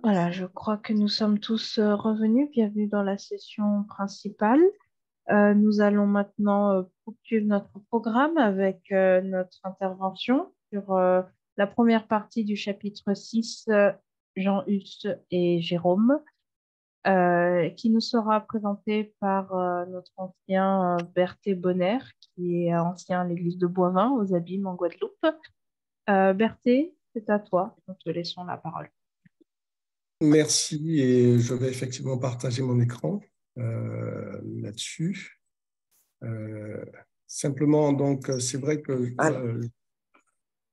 Voilà, je crois que nous sommes tous revenus. Bienvenue dans la session principale. Nous allons maintenant poursuivre notre programme avec notre intervention sur la première partie du chapitre 6, Jean Hus et Jérôme, qui nous sera présenté par notre ancien Berthé Bonner, qui est ancien à l'église de Boivin, aux Abîmes, en Guadeloupe. Berthé, c'est à toi. Nous te laissons la parole. Merci et je vais effectivement partager mon écran là-dessus. Simplement, donc, c'est vrai que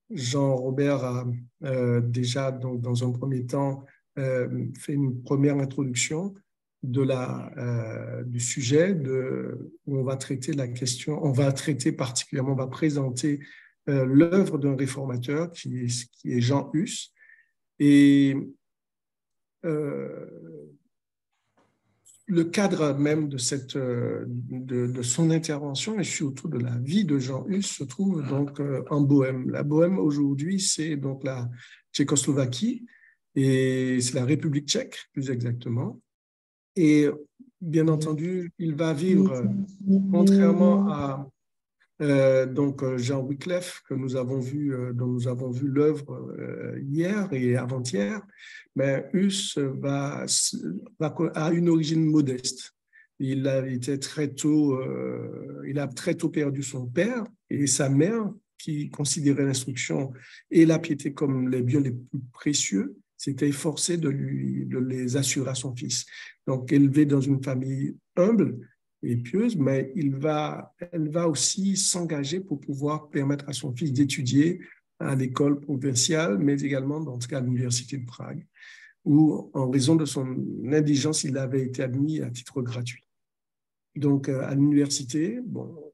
Jean-Robert a déjà, donc, dans un premier temps, fait une première introduction du sujet où on va traiter la question, on va traiter particulièrement, on va présenter l'œuvre d'un réformateur qui est Jean Hus. Et le cadre même de son intervention et surtout de la vie de Jean Hus se trouve donc en Bohême. La Bohême aujourd'hui, c'est donc la Tchécoslovaquie et c'est la République tchèque plus exactement. Et bien entendu, il va vivre, contrairement à Jean Wycliffe, dont nous avons vu l'œuvre hier et avant-hier, mais Hus a une origine modeste. Il a très tôt perdu son père et sa mère, qui considérait l'instruction et la piété comme les biens les plus précieux, s'était efforcé de les assurer à son fils. Donc, élevé dans une famille humble et pieuse, mais elle va aussi s'engager pour pouvoir permettre à son fils d'étudier à l'école provinciale, mais également dans ce cas à l'université de Prague, où en raison de son indigence, il avait été admis à titre gratuit. Donc à l'université,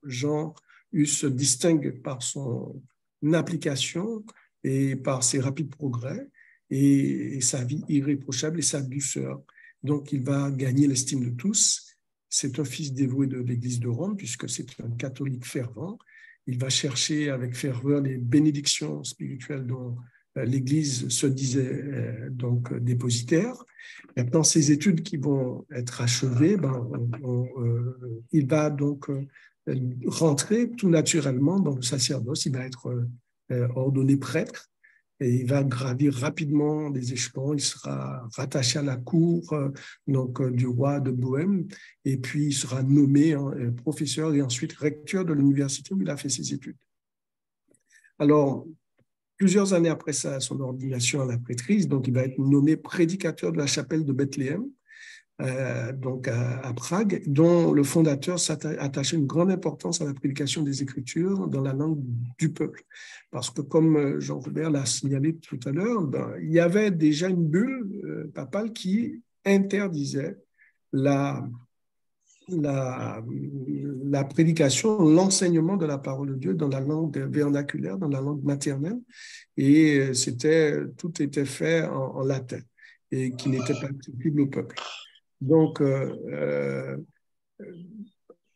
Jean Hus se distingue par son application et par ses rapides progrès et sa vie irréprochable et sa douceur. Donc il va gagner l'estime de tous. C'est un fils dévoué de l'Église de Rome, puisque c'est un catholique fervent. Il va chercher avec ferveur les bénédictions spirituelles dont l'Église se disait donc dépositaire. Maintenant, ces études qui vont être achevées, il va donc rentrer tout naturellement dans le sacerdoce. Il va être ordonné prêtre. Et il va gravir rapidement des échelons. Il sera rattaché à la cour du roi de Bohême. Et puis, il sera nommé professeur et ensuite recteur de l'université où il a fait ses études. Alors, plusieurs années après son ordination à la prêtrise, donc il va être nommé prédicateur de la chapelle de Bethléem, à Prague, dont le fondateur attachait une grande importance à la prédication des Écritures dans la langue du peuple. Parce que, comme Jean-Robert l'a signalé tout à l'heure, il y avait déjà une bulle papale qui interdisait la prédication, l'enseignement de la parole de Dieu dans la langue vernaculaire, dans la langue maternelle, et tout était fait en latin et qui n'était pas accessible au peuple. Donc,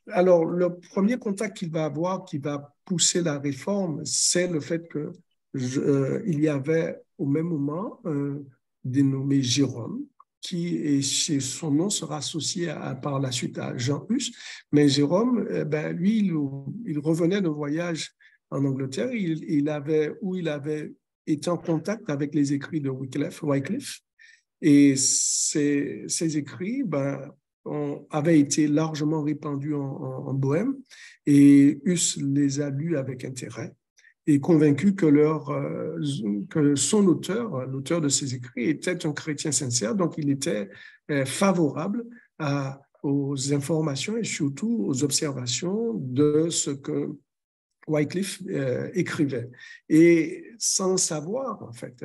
alors, le premier contact qu'il va avoir, qui va pousser la réforme, c'est le fait qu'il y avait au même moment un dénommé Jérôme, son nom sera associé par la suite à Jean Hus. Mais Jérôme, lui, il revenait d'un voyage en Angleterre, il avait été en contact avec les écrits de Wycliffe. Et ces écrits avaient été largement répandus en Bohême, et Hus les a lus avec intérêt et convaincu que son auteur, l'auteur de ces écrits, était un chrétien sincère, donc il était favorable aux informations et surtout aux observations de ce que Wycliffe écrivait. Et sans le savoir, en fait,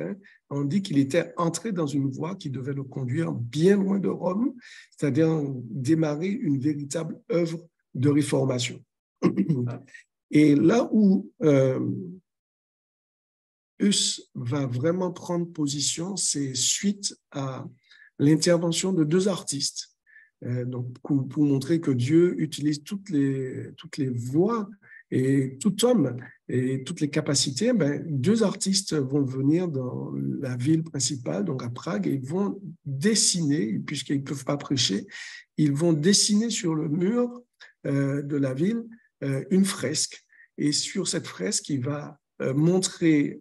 on dit qu'il était entré dans une voie qui devait le conduire bien loin de Rome, c'est-à-dire démarrer une véritable œuvre de réformation. Et là où Hus va vraiment prendre position, c'est suite à l'intervention de deux artistes. Donc, pour montrer que Dieu utilise toutes les voies Et tout homme et toutes les capacités, ben, deux artistes vont venir dans la ville principale, donc à Prague, et ils vont dessiner, puisqu'ils ne peuvent pas prêcher, ils vont dessiner sur le mur de la ville une fresque. Et sur cette fresque, il va montrer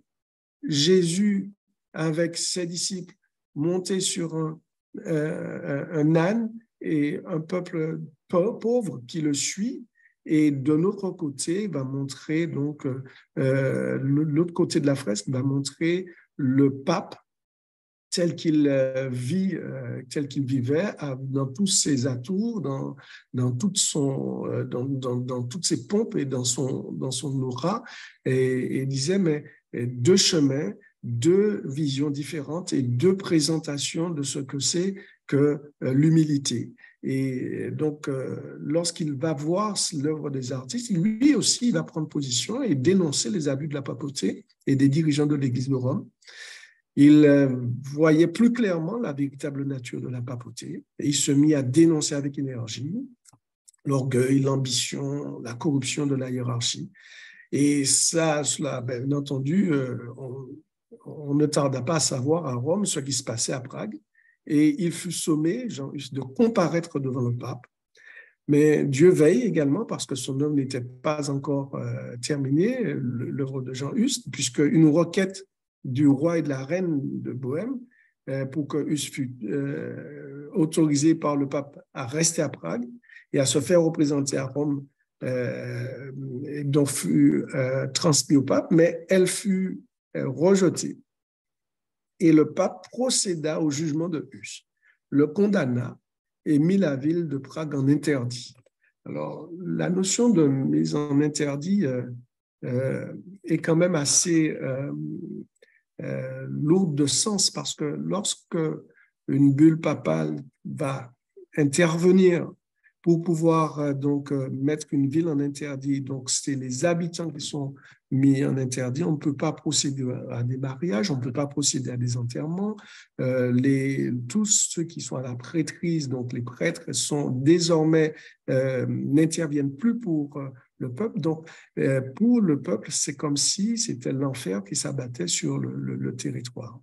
Jésus avec ses disciples montés sur un âne et un peuple pauvre qui le suit. Et de l'autre côté, va montrer donc l'autre côté de la fresque va montrer le pape tel qu'il tel qu'il vivait, dans tous ses atours, dans toutes ses pompes et dans son aura, et disait, mais deux chemins, deux visions différentes et deux présentations de ce que c'est que l'humilité. Et donc, lorsqu'il va voir l'œuvre des artistes, lui aussi, il va prendre position et dénoncer les abus de la papauté et des dirigeants de l'Église de Rome. Il voyait plus clairement la véritable nature de la papauté et il se mit à dénoncer avec énergie l'orgueil, l'ambition, la corruption de la hiérarchie. Et cela, bien entendu, on ne tarda pas à savoir à Rome ce qui se passait à Prague. Et il fut sommé, Jean-Hus, de comparaître devant le pape. Mais Dieu veille également parce que son œuvre n'était pas encore terminée, l'œuvre de Jean-Hus, puisque une requête du roi et de la reine de Bohême pour que Hus fût autorisé par le pape à rester à Prague et à se faire représenter à Rome, dont fut transmis au pape, mais elle fut rejetée. Et le pape procéda au jugement de Hus, le condamna et mit la ville de Prague en interdit. Alors, la notion de mise en interdit est quand même assez lourde de sens parce que lorsque une bulle papale va intervenir pour pouvoir mettre une ville en interdit, donc c'est les habitants qui sont mis en interdit, on ne peut pas procéder à des mariages, on ne peut pas procéder à des enterrements, tous ceux qui sont à la prêtrise, donc les prêtres sont désormais, n'interviennent plus pour le peuple. Donc, pour le peuple, c'est comme si c'était l'enfer qui s'abattait sur le territoire.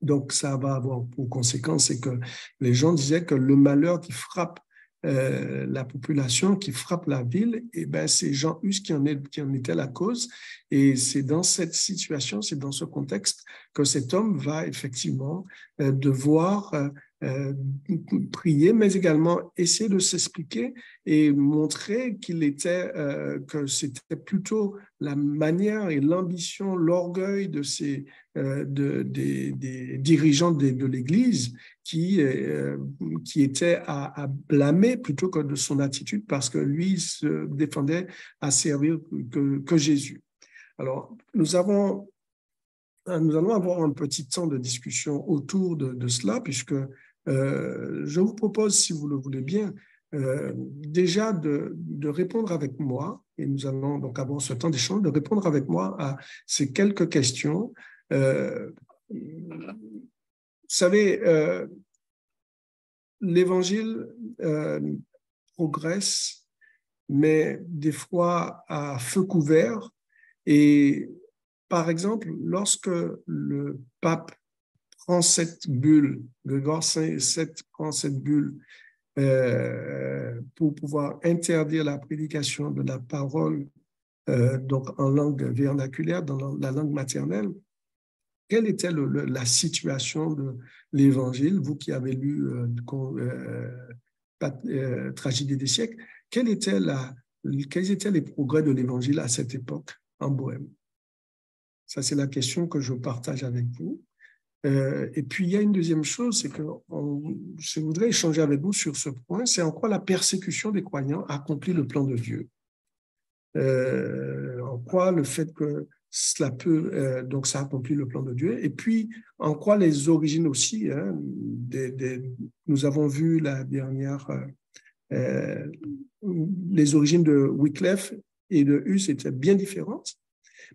Donc, ça va avoir pour conséquence, c'est que les gens disaient que le malheur qui frappe la population, qui frappe la ville, et ben, c'est Jean-Hus qui en était la cause. Et c'est dans cette situation, c'est dans ce contexte que cet homme va effectivement devoir prier, mais également essayer de s'expliquer et montrer que c'était plutôt la manière et l'ambition, l'orgueil de des dirigeants de l'Église qui était à blâmer plutôt que de son attitude parce que lui se défendait à servir que Jésus. Alors, nous allons avoir un petit temps de discussion autour de cela, puisque je vous propose, si vous le voulez bien, déjà de répondre avec moi, et nous allons donc avoir ce temps d'échange, de répondre avec moi à ces quelques questions. Vous savez, l'Évangile progresse, mais des fois à feu couvert. Et par exemple, lorsque le pape prend cette bulle, Grégoire VII prend cette bulle pour pouvoir interdire la prédication de la parole donc en langue vernaculaire, dans la langue maternelle, quelle était la situation de l'Évangile, vous qui avez lu Tragédie des siècles, quels étaient les progrès de l'Évangile à cette époque en Bohême? Ça, c'est la question que je partage avec vous. Et puis, il y a une deuxième chose, c'est que je voudrais échanger avec vous sur ce point, c'est en quoi la persécution des croyants accomplit le plan de Dieu. En quoi le fait que cela peut, donc ça accomplit le plan de Dieu, et puis en quoi les origines aussi, hein, nous avons vu la dernière, les origines de Wycliffe et de Hus étaient bien différentes,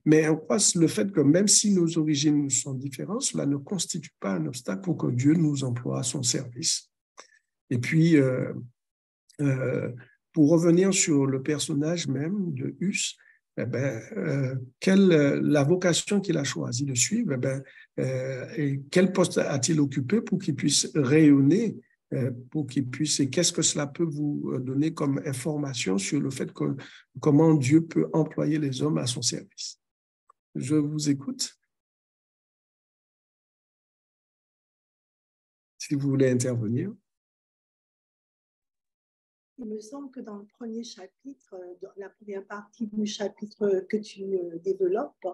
mais en quoi le fait que même si nos origines sont différentes, cela ne constitue pas un obstacle pour que Dieu nous emploie à son service. Et puis, pour revenir sur le personnage même de Hus, la vocation qu'il a choisi de suivre, et quel poste a-t-il occupé pour qu'il puisse rayonner, pour qu'il puisse, et qu'est-ce que cela peut vous donner comme information sur le fait que comment Dieu peut employer les hommes à son service. Je vous écoute. Si vous voulez intervenir. Il me semble que dans le premier chapitre, dans la première partie du chapitre que tu développes,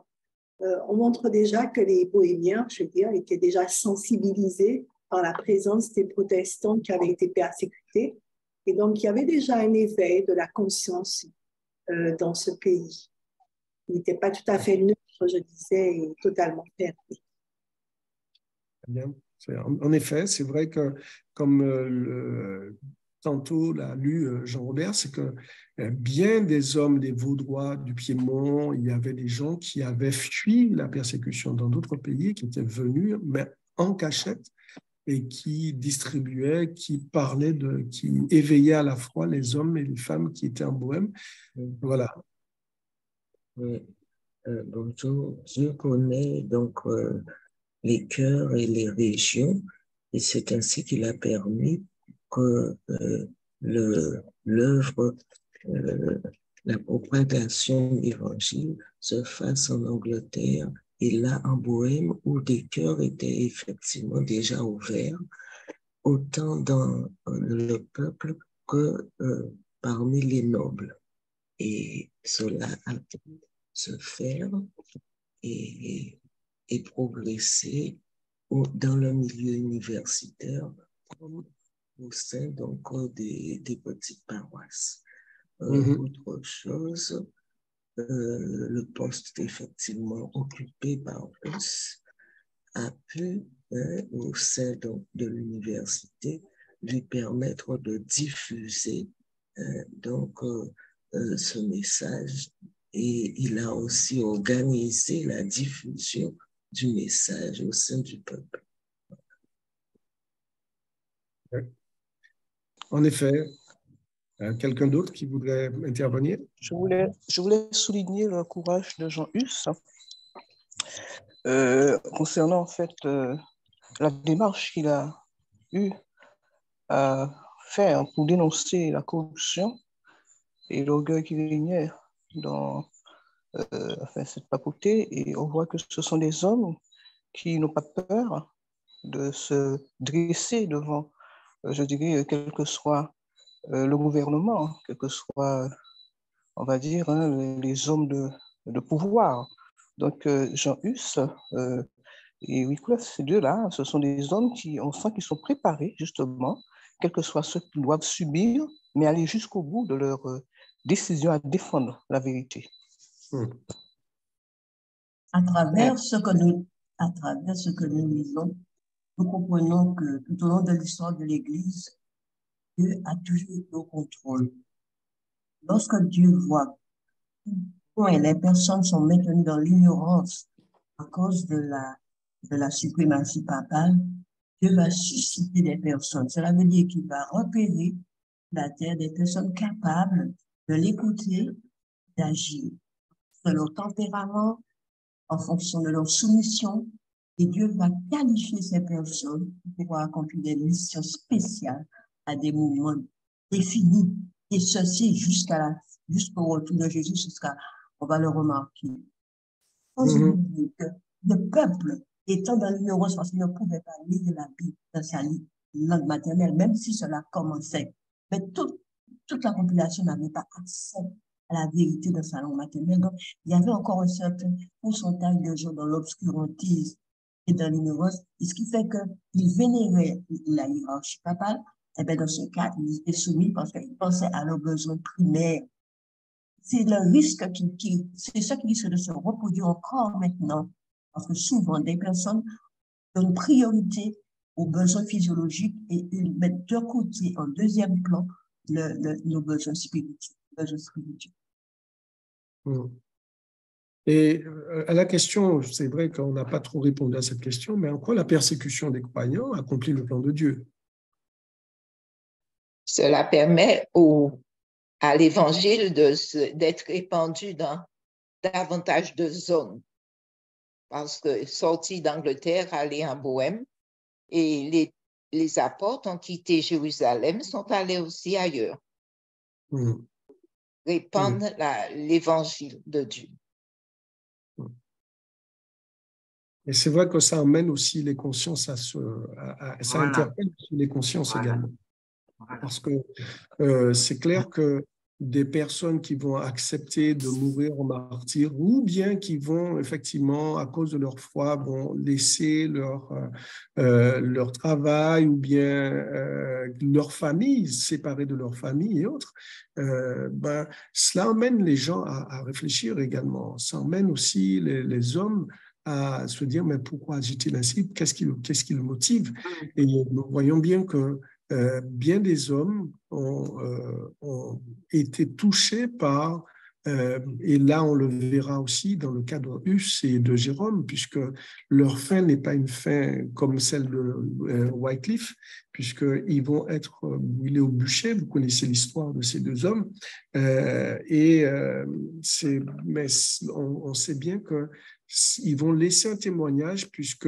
on montre déjà que les bohémiens, je veux dire, étaient déjà sensibilisés par la présence des protestants qui avaient été persécutés. Et donc, il y avait déjà un éveil de la conscience dans ce pays. Il n'était pas tout à fait neutre, je disais, et totalement fermé. Bien. En effet, c'est vrai que, comme tantôt l'a lu Jean-Robert, c'est que bien des hommes des Vaudois, du Piémont, il y avait des gens qui avaient fui la persécution dans d'autres pays, qui étaient venus, mais en cachette, et qui distribuaient, qui parlaient, qui éveillaient à la fois les hommes et les femmes qui étaient en Bohême. Voilà. Oui. Bonjour, je connais donc les cœurs et les régions, et c'est ainsi qu'il a permis que l'œuvre, la propagation de l'Évangile se fasse en Angleterre et là en Bohême, où des cœurs étaient effectivement déjà ouverts, autant dans le peuple que parmi les nobles. Et cela a pu se faire et progresser dans le milieu universitaire comme au sein donc des petites paroisses. Autre chose, le poste effectivement occupé par Hus a pu, au sein donc, de l'université, lui permettre de diffuser ce message, et il a aussi organisé la diffusion du message au sein du peuple. En effet, quelqu'un d'autre qui voudrait intervenir? Je voulais souligner le courage de Jean Hus concernant en fait la démarche qu'il a eu à faire pour dénoncer la corruption et l'orgueil qui régnait dans cette papauté. Et on voit que ce sont des hommes qui n'ont pas peur de se dresser devant, je dirais, quel que soit le gouvernement, quel que soit, on va dire, les hommes de pouvoir. Donc, Jean Hus et Wycliffe, ces deux-là, ce sont des hommes on sent qu'ils sont préparés, justement, quel que soit ce qu'ils doivent subir, mais aller jusqu'au bout de leur décision à défendre la vérité. À travers ce que nous lisons, nous comprenons que tout au long de l'histoire de l'Église, Dieu a toujours été au contrôle. Lorsque Dieu voit que les personnes sont maintenues dans l'ignorance à cause de la suprématie papale, Dieu va susciter des personnes. Cela veut dire qu'il va repérer la terre des personnes capables de l'écouter, d'agir de leur tempérament, en fonction de leur soumission, et Dieu va qualifier ces personnes pour pouvoir accomplir des missions spéciales à des moments définis, et ceci jusqu'au retour de Jésus, on va le remarquer. Sans oublier que le peuple, étant dans l'ignorance parce qu'il ne pouvait pas lire la Bible dans sa langue maternelle, même si cela commençait, mais toute la population n'avait pas accès à la vérité de sa langue maternelle. Donc, il y avait encore un certain pourcentage de gens dans l'obscurantisme et dans l'ignorance, ce qui fait qu'ils vénéraient la hiérarchie papale. Et bien, dans ce cas, ils étaient soumis parce qu'ils pensaient à leurs besoins primaires. C'est le risque c'est ça qui risque de se reproduire encore maintenant, parce que souvent, des personnes donnent priorité aux besoins physiologiques et ils mettent de côté, en deuxième plan, nos besoins spirituels. Et à la question, c'est vrai qu'on n'a pas trop répondu à cette question, mais en quoi la persécution des croyants accomplit le plan de Dieu? Cela permet à l'Évangile d'être répandu dans davantage de zones. Parce que sortis d'Angleterre, aller en Bohême, et les apôtres ont quitté Jérusalem, sont allés aussi ailleurs, répandre l'évangile de Dieu. Et c'est vrai que ça emmène aussi les consciences ça interpelle aussi les consciences également. Parce que c'est clair que des personnes qui vont accepter de mourir en martyr ou bien qui vont effectivement, à cause de leur foi, vont laisser leur travail ou bien leur famille, séparés de leur famille et autres, cela emmène les gens à réfléchir également. Ça emmène aussi les hommes à se dire, mais pourquoi agit-il ainsi? Qu'est-ce qui le motive? Et nous voyons bien que bien des hommes ont été touchés par, et là on le verra aussi dans le cas de Huss et de Jérôme, puisque leur fin n'est pas une fin comme celle de Wycliffe, puisqu'ils vont être brûlés au bûcher. Vous connaissez l'histoire de ces deux hommes. Mais on sait bien qu'ils vont laisser un témoignage, puisque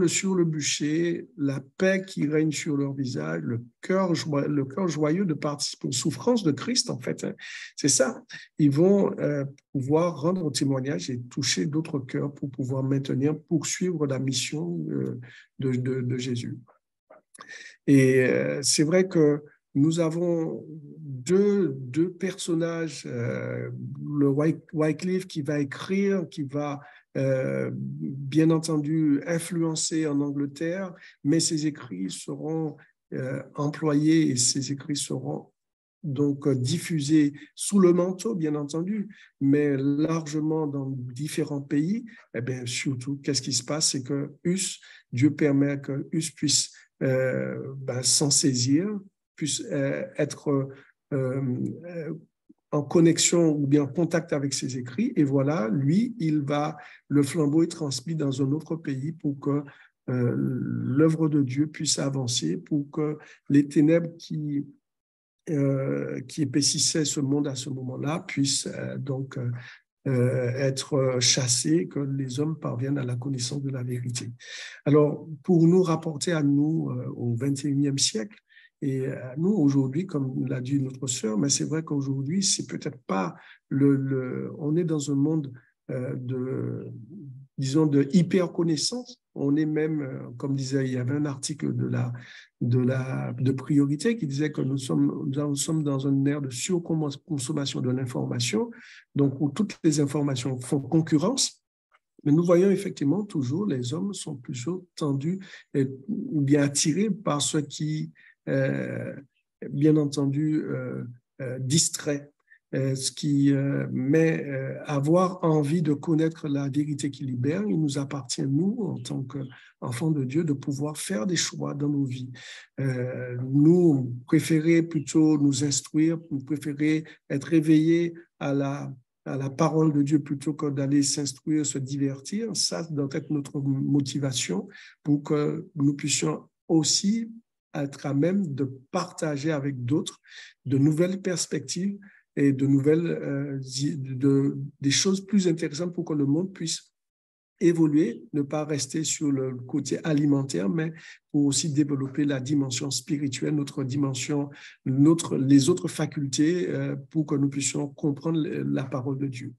sur le bûcher, la paix qui règne sur leur visage, le cœur joyeux de participer aux souffrances de Christ, en fait. Hein. C'est ça. Ils vont pouvoir rendre témoignage et toucher d'autres cœurs pour pouvoir poursuivre la mission de Jésus. Et c'est vrai que nous avons deux personnages, le Wycliffe qui va écrire, qui va bien entendu influencer en Angleterre, mais ses écrits seront employés et ses écrits seront donc diffusés sous le manteau, bien entendu, mais largement dans différents pays. Et bien surtout, qu'est-ce qui se passe? C'est que Dieu permet que Huss puisse s'en saisir, puisse être en connexion ou bien en contact avec ses écrits. Et voilà, lui, le flambeau est transmis dans un autre pays pour que l'œuvre de Dieu puisse avancer, pour que les ténèbres qui épaississaient ce monde à ce moment-là puissent être chassés, que les hommes parviennent à la connaissance de la vérité. Alors, pour nous rapporter à nous au XXIe siècle, et à nous aujourd'hui, comme l'a dit notre sœur, mais c'est vrai qu'aujourd'hui, c'est peut-être pas on est dans un monde de hyper-connaissance. On est même, comme disait, il y avait un article de Priorité qui disait que nous sommes dans une ère de surconsommation de l'information, donc où toutes les informations font concurrence. Mais nous voyons effectivement toujours les hommes sont toujours tendus ou bien attirés par ce qui, bien entendu, distrait. Mais avoir envie de connaître la vérité qui libère, il nous appartient, nous, en tant qu'enfants de Dieu, de pouvoir faire des choix dans nos vies. Nous préférer plutôt nous instruire, nous préférer être éveillés à la parole de Dieu plutôt que d'aller s'instruire, se divertir. Ça doit être notre motivation pour que nous puissions aussi être à même de partager avec d'autres de nouvelles perspectives et des choses plus intéressantes pour que le monde puisse évoluer, ne pas rester sur le côté alimentaire, mais pour aussi développer la dimension spirituelle, notre dimension, les autres facultés pour que nous puissions comprendre la parole de Dieu.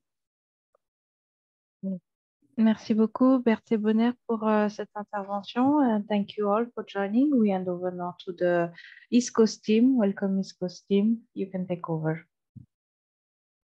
Merci beaucoup, Berthe Bonner, pour cette intervention. And thank you all for joining. We hand over now to the East Coast team. Welcome, East Coast team. You can take over.